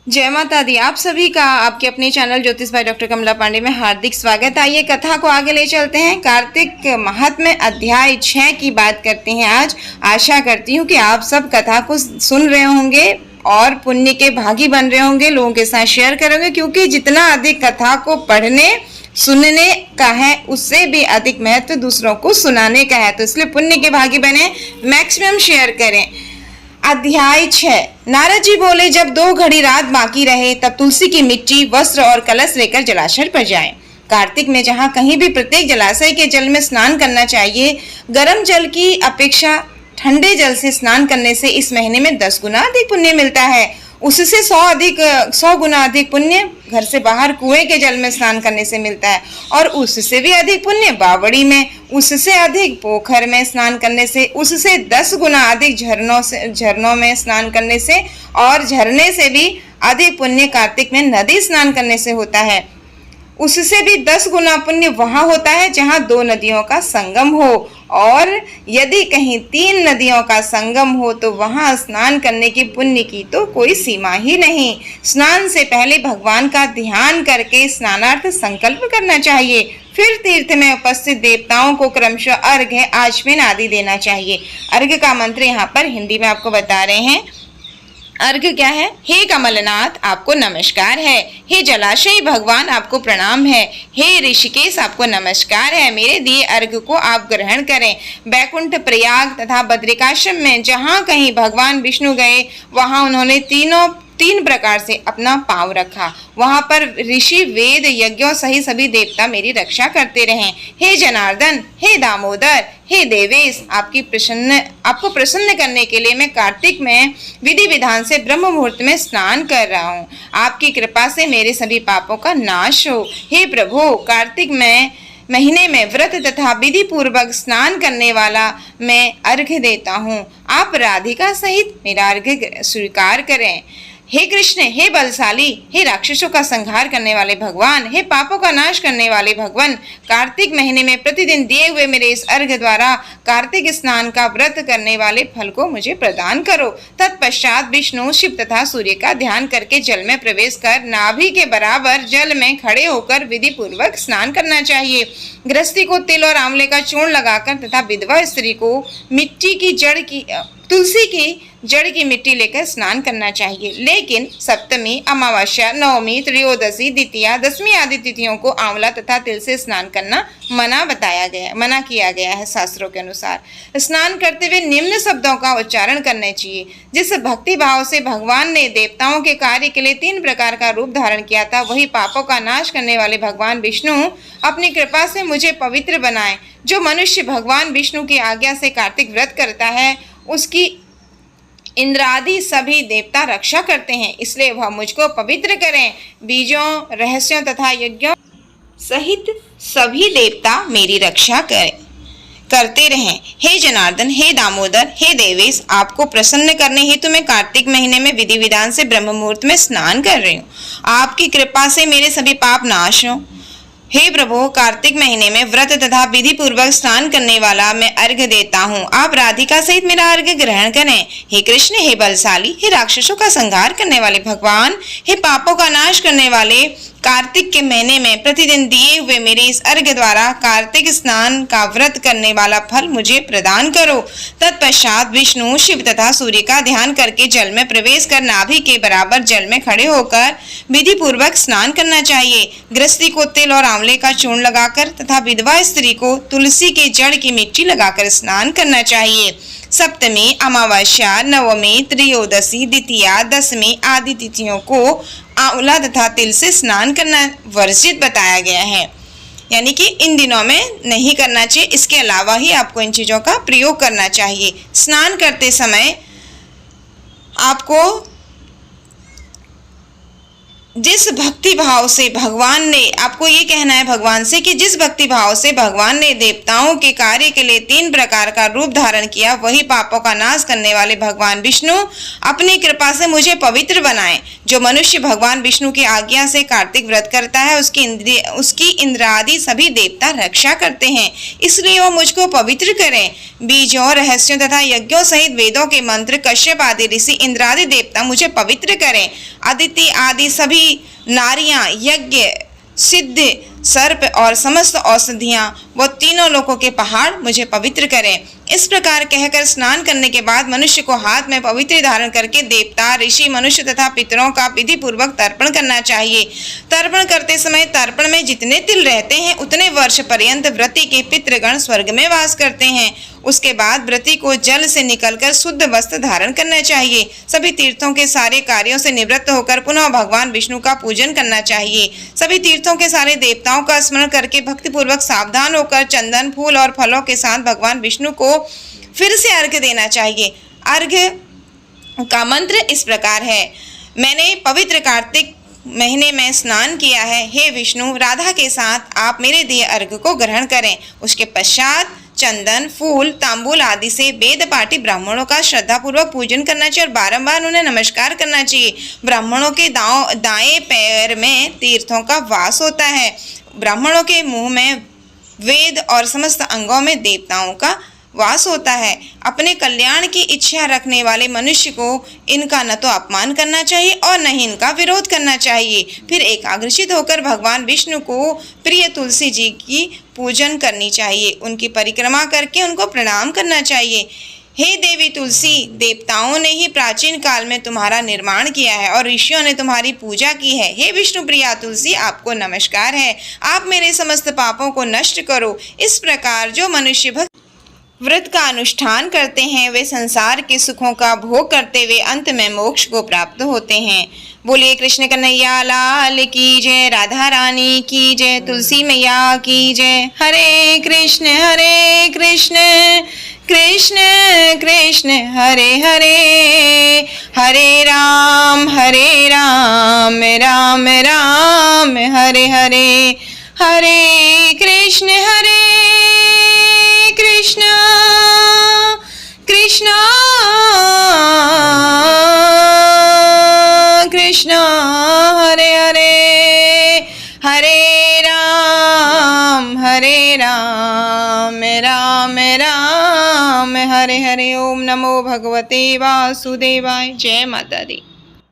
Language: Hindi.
जय माता दी। आप सभी का आपके अपने चैनल ज्योतिष भाई डॉक्टर कमला पांडे में हार्दिक स्वागत। आइए कथा को आगे ले चलते हैं। कार्तिक महात्म्य अध्याय 6 की बात करते हैं आज। आशा करती हूँ कि आप सब कथा को सुन रहे होंगे और पुण्य के भागी बन रहे होंगे, लोगों के साथ शेयर करेंगे, क्योंकि जितना अधिक कथा को पढ़ने सुनने का है उससे भी अधिक महत्व दूसरों को सुनाने का है। तो इसलिए पुण्य के भागी बने, मैक्सिमम शेयर करें। अध्याय 6। नारद जी बोले, जब 2 घड़ी रात बाकी रहे तब तुलसी की मिट्टी, वस्त्र और कलश लेकर जलाशय पर जाएं। कार्तिक में जहाँ कहीं भी प्रत्येक जलाशय के जल में स्नान करना चाहिए। गर्म जल की अपेक्षा ठंडे जल से स्नान करने से इस महीने में 10 गुना अधिक पुण्य मिलता है। उससे 100 गुना अधिक पुण्य घर से बाहर कुएं के जल में स्नान करने से मिलता है, और उससे भी अधिक पुण्य बावड़ी में, उससे अधिक पोखर में स्नान करने से, उससे 10 गुना अधिक झरनों में स्नान करने से, और झरने से भी अधिक पुण्य कार्तिक में नदी स्नान करने से होता है। उससे भी 10 गुना पुण्य वहां होता है जहां 2 नदियों का संगम हो, और यदि कहीं 3 नदियों का संगम हो तो वहां स्नान करने की पुण्य की तो कोई सीमा ही नहीं। स्नान से पहले भगवान का ध्यान करके स्नानार्थ संकल्प करना चाहिए। फिर तीर्थ में उपस्थित देवताओं को क्रमशः अर्घ्य, आचमन आदि देना चाहिए। अर्घ्य का मंत्र यहाँ पर हिंदी में आपको बता रहे हैं। अर्घ्य क्या है? हे कमलनाथ आपको नमस्कार है, हे जलाशय भगवान आपको प्रणाम है, हे ऋषिकेश आपको नमस्कार है, मेरे दिए अर्घ्य को आप ग्रहण करें। बैकुंठ, प्रयाग तथा बद्रिकाश्रम में जहाँ कहीं भगवान विष्णु गए वहाँ उन्होंने 3 प्रकार से अपना पांव रखा। वहां पर ऋषि, वेद, यज्ञों सहित सभी देवता मेरी रक्षा करते रहें। हे जनार्दन, हे दामोदर, हे देवेश, आपको प्रसन्न करने के लिए मैं कार्तिक में विधि विधान से ब्रह्म मुहूर्त में स्नान कर रहा हूँ। आपकी कृपा से मेरे सभी पापों का नाश हो। हे प्रभु, कार्तिक में महीने में व्रत तथा विधि पूर्वक स्नान करने वाला मैं अर्घ्य देता हूँ। आप राधिका सहित मेरा अर्घ्य स्वीकार करें। हे कृष्ण, हे बलशाली, हे राक्षसों का संहार करने वाले भगवान, हे पापों का नाश करने वाले भगवान, कार्तिक महीने में प्रतिदिन दिए हुए मेरे इस अर्घ्य द्वारा कार्तिक स्नान का व्रत करने वाले फल को मुझे प्रदान करो। तत्पश्चात विष्णु, शिव तथा सूर्य का ध्यान करके जल में प्रवेश कर नाभि के बराबर जल में खड़े होकर विधि पूर्वक स्नान करना चाहिए। गृहस्थी को तिल और आंवले का चूर्ण लगाकर तथा विधवा स्त्री को तुलसी की जड़ की मिट्टी लेकर स्नान करना चाहिए। लेकिन सप्तमी, अमावस्या, नवमी, त्रयोदशी, द्वितीया, दशमी आदि तिथियों को आंवला तथा तिल से स्नान करना मना किया गया है। शास्त्रों के अनुसार स्नान करते हुए निम्न शब्दों का उच्चारण करना चाहिए। जिस भक्ति भाव से भगवान ने देवताओं के कार्य के लिए 3 प्रकार का रूप धारण किया था, वही पापों का नाश करने वाले भगवान विष्णु अपनी कृपा से मुझे पवित्र बनाए। जो मनुष्य भगवान विष्णु की आज्ञा से कार्तिक व्रत करता है उसकी इंद्र आदि सभी देवता रक्षा करते हैं, इसलिए वह मुझको पवित्र करें। बीजों, रहस्यों तथा यज्ञों सहित सभी देवता मेरी रक्षा करते रहें। हे जनार्दन, हे दामोदर, हे देवेश, आपको प्रसन्न करने हेतु मैं कार्तिक महीने में विधि विधान से ब्रह्म मुहूर्त में स्नान कर रही हूँ। आपकी कृपा से मेरे सभी पाप नाश हो। हे प्रभु, कार्तिक महीने में व्रत तथा विधि पूर्वक स्नान करने वाला मैं अर्घ्य देता हूँ। आप राधिका सहित मेरा अर्घ्य ग्रहण करें। हे कृष्ण, हे बलशाली, हे राक्षसों का संहार करने वाले भगवान, हे पापों का नाश करने वाले, कार्तिक के महीने में प्रतिदिन दिए हुए मेरे इस अर्घ्य द्वारा कार्तिक स्नान का व्रत करने वाला फल मुझे प्रदान करो। तत्पश्चात विष्णु, शिव तथा सूर्य का ध्यान करके जल में प्रवेश कर नाभि के बराबर जल में खड़े होकर विधि पूर्वक स्नान करना चाहिए। गृहस्थी को तिल और आंवले का चूर्ण लगाकर तथा विधवा स्त्री को तुलसी के जड़ की मिट्टी लगाकर स्नान करना चाहिए। सप्तमी, अमावस्या, नवमी, त्रयोदशी, द्वितीया, दशमी आदि तिथियों को आंवला तथा तिल से स्नान करना वर्जित बताया गया है, यानी कि इन दिनों में नहीं करना चाहिए। इसके अलावा ही आपको इन चीजों का प्रयोग करना चाहिए। स्नान करते समय आपको जिस भक्ति भाव से भगवान ने, आपको ये कहना है भगवान से कि जिस भक्ति भाव से भगवान ने देवताओं के कार्य के लिए 3 प्रकार का रूप धारण किया, वही पापों का नाश करने वाले भगवान विष्णु अपनी कृपा से मुझे पवित्र बनाएं। जो मनुष्य भगवान विष्णु की आज्ञा से कार्तिक व्रत करता है, उसकी इंद्र आदि सभी देवता रक्षा करते हैं, इसलिए वो मुझको पवित्र करें। बीजों, रहस्यों तथा यज्ञों सहित वेदों के मंत्र, कश्यप आदि ऋषि, इंद्र आदि देवता मुझे पवित्र करें। अदिति आदि सभी नारियां, यज्ञ, सिद्ध, सर्प और समस्त औषधियां, वो तीनों लोकों के पहाड़ मुझे पवित्र करें। इस प्रकार कहकर स्नान करने के बाद मनुष्य को हाथ में पवित्र धारण करके देवता, ऋषि, मनुष्य तथा पितरों का विधि पूर्वक तर्पण करना चाहिए। तर्पण करते समय तर्पण में जितने तिल रहते हैं, उतने वर्ष पर्यंत व्रती के पितृगण स्वर्ग में वास करते हैं। उसके बाद व्रती को जल से निकलकर शुद्ध वस्त्र धारण करना चाहिए। सभी तीर्थों के सारे कार्यों से निवृत्त होकर पुनः भगवान विष्णु का पूजन करना चाहिए। सभी तीर्थों के सारे देवताओं का स्मरण करके भक्तिपूर्वक सावधान होकर चंदन, फूल और फलों के साथ भगवान विष्णु को फिर से अर्घ्य देना चाहिए। अर्घ्य का मंत्र इस प्रकार है। मैंने पवित्र कार्तिक महीने में स्नान किया है, हे विष्णु, राधा के साथ आप मेरे दिए अर्घ्य को ग्रहण करें। उसके पश्चात चंदन, फूल, तांबूल आदि से वेद पाठी ब्राह्मणों का श्रद्धापूर्वक पूजन करना चाहिए और बारंबार उन्हें नमस्कार करना चाहिए। ब्राह्मणों के दाएं पैर में तीर्थों का वास होता है। ब्राह्मणों के मुंह में वेद और समस्त अंगों में देवताओं का वास होता है। अपने कल्याण की इच्छा रखने वाले मनुष्य को इनका न तो अपमान करना चाहिए और न ही इनका विरोध करना चाहिए। फिर एकाग्रचित होकर भगवान विष्णु को प्रिय तुलसी जी की पूजन करनी चाहिए। उनकी परिक्रमा करके उनको प्रणाम करना चाहिए। हे देवी तुलसी, देवताओं ने ही प्राचीन काल में तुम्हारा निर्माण किया है और ऋषियों ने तुम्हारी पूजा की है। हे विष्णु प्रिया तुलसी, आपको नमस्कार है। आप मेरे समस्त पापों को नष्ट करो। इस प्रकार जो मनुष्य भक्त व्रत का अनुष्ठान करते हैं, वे संसार के सुखों का भोग करते हुए अंत में मोक्ष को प्राप्त होते हैं। बोलिए कृष्ण कन्हैया लाल की जय, राधा रानी की जय, तुलसी मैया की जय। हरे कृष्ण कृष्ण कृष्ण हरे हरे, हरे राम राम राम हरे हरे। हरे कृष्ण कृष्ण कृष्ण हरे हरे, हरे राम राम राम हरे हरे। ओम नमो भगवते वासुदेवाय। जय माता दी।